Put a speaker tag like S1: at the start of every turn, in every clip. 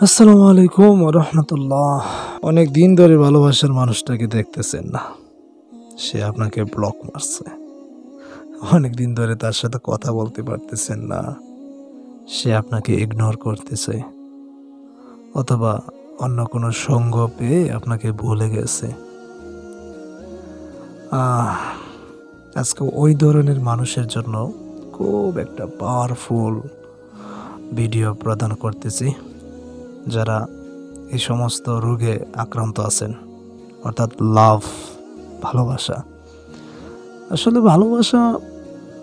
S1: আসসালামু আলাইকুম ওয়া রাহমাতুল্লাহ। অনেক দিন ধরে ভালোবাসার মানুষটাকে দেখতেছেন না, সে আপনাকে ব্লক মারছে। অনেক দিন ধরে তার সাথে কথা বলতে পারতেছেন না, সে আপনাকে ইগনোর করতেছে, অথবা অন্য কোনো সঙ্গ পেয়ে আপনাকে ভুলে গেছে। আজকে ওই ধরনের মানুষের জন্য খুব একটা পাওয়ারফুল ভিডিও প্রদান করতেছি, যারা এই সমস্ত রোগে আক্রান্ত আছেন, অর্থাৎ লাভ, ভালোবাসা। আসলে ভালোবাসা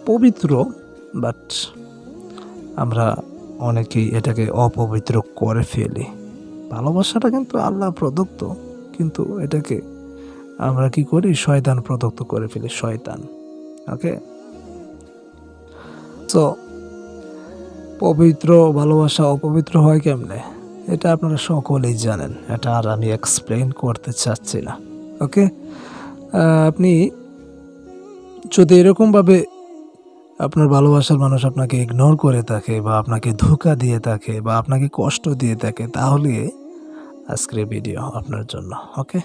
S1: পবিত্র, বাট আমরা অনেকেই এটাকে অপবিত্র করে ফেলি। ভালোবাসাটা কিন্তু আল্লাহ প্রদত্ত, কিন্তু এটাকে আমরা কি করি, শয়তান প্রদত্ত করে ফেলি, শয়তান। ওকে, তো পবিত্র ভালোবাসা অপবিত্র হয় কেমনে, এটা আপনারা সকলেই জানেন, এটা আর আমি এক্সপ্লেইন করতে চাচ্ছি না। ওকে, আপনি যদি এরকমভাবে আপনার ভালোবাসার মানুষ আপনাকে ইগনোর করে থাকে, বা আপনাকে ধোঁকা দিয়ে থাকে, বা আপনাকে কষ্ট দিয়ে থাকে, তাহলে আজকের ভিডিও আপনার জন্য। ওকে,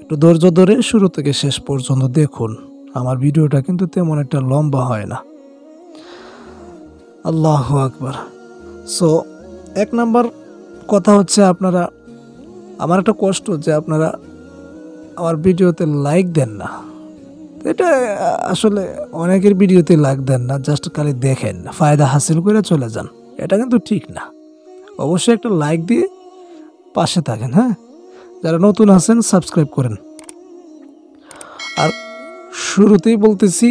S1: একটু ধৈর্য ধরে শুরু থেকে শেষ পর্যন্ত দেখুন। আমার ভিডিওটা কিন্তু তেমন একটা লম্বা হয় না। আল্লাহু আকবার। সো এক নাম্বার কথা হচ্ছে, আপনারা, আমার একটা কষ্ট যে আপনারা আমার ভিডিওতে লাইক দেন না। এটা আসলে অনেকের ভিডিওতে লাইক দেন না, জাস্ট খালি দেখেন, ফায়দা হাসিল করে চলে যান। এটা কিন্তু ঠিক না। অবশ্যই একটা লাইক দিয়ে পাশে থাকেন। হ্যাঁ, যারা নতুন আছেন সাবস্ক্রাইব করেন। আর শুরুতেই বলতেছি,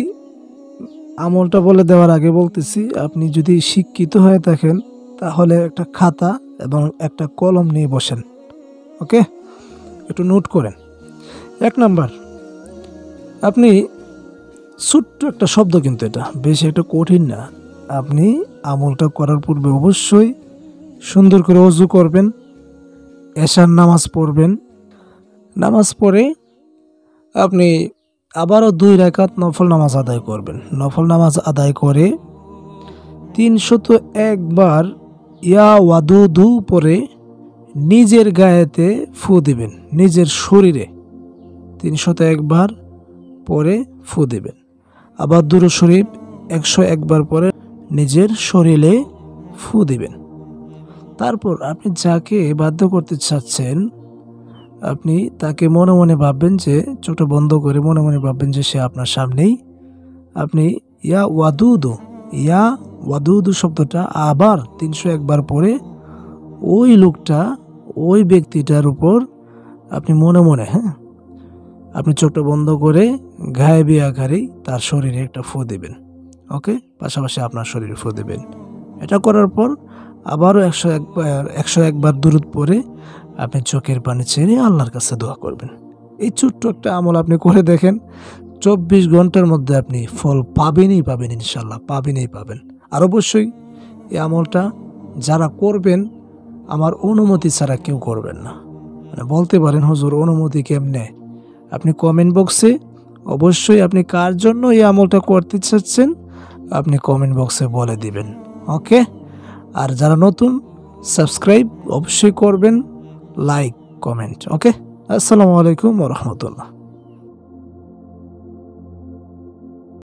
S1: আমলটা বলে দেওয়ার আগে বলতেছি, আপনি যদি শিক্ষিত হয়ে থাকেন তাহলে একটা খাতা এবং একটা কলম নিয়ে বসেন। ওকে, একটু নোট করেন। এক নাম্বার, আপনি ছোট্ট একটা শব্দ, কিন্তু এটা বেশি একটা কঠিন না। আপনি আমলটা করার পূর্বে অবশ্যই সুন্দর করে ওযু করবেন, এশার নামাজ পড়বেন। নামাজ পড়ে আপনি আবারও 2 রাকাত নফল নামাজ আদায় করবেন। নফল নামাজ আদায় করে 301 বার ইয়া ওয়াদুদু পরে নিজের গায়েতে ফু দিবেন, নিজের শরীরে 301 বার পরে ফু দিবেন। আবার দুরূদ শরীফ 101 বার পরে নিজের শরীরে ফু দিবেন। তারপর আপনি যাকে বাধ্য করতে চাচ্ছেন, আপনি তাকে মনে মনে ভাববেন, যে চোখটা বন্ধ করে মনে মনে ভাববেন যে সে আপনার সামনেই। আপনি ইয়া ওয়াদুদু শব্দটা আবার 301 বার পরে ওই লোকটা, ওই ব্যক্তিটার উপর আপনি মনে মনে, হ্যাঁ, আপনি চোখটা বন্ধ করে গায়েবী আকারেই তার শরীরে একটা ফু দেবেন। ওকে, পাশাপাশি আপনার শরীরে ফু দেবেন। এটা করার পর আবারও 101 বার দুরূদ পরে আপনি চোখের পানি ছেড়ে আল্লাহর কাছে দোয়া করবেন। এই ছোট্ট একটা আমল আপনি করে দেখেন, 24 ঘন্টার মধ্যে আপনি ফল পাবেনই পাবেন, ইনশাল্লাহ পাবেন। আর অবশ্যই এই আমলটা যারা করবেন, আমার অনুমতি ছাড়া কেউ করবেন না। মানে বলতে পারেন, হুজুর অনুমতি কেমনে? আপনি কমেন্ট বক্সে অবশ্যই আপনি কার জন্য এই আমলটা করতে চাচ্ছেন আপনি কমেন্ট বক্সে বলে দিবেন। ওকে, আর যারা নতুন, সাবস্ক্রাইব অবশ্যই করবেন, লাইক, কমেন্ট। ওকে, আসসালামু আলাইকুম ওয়া রাহমাতুল্লাহ।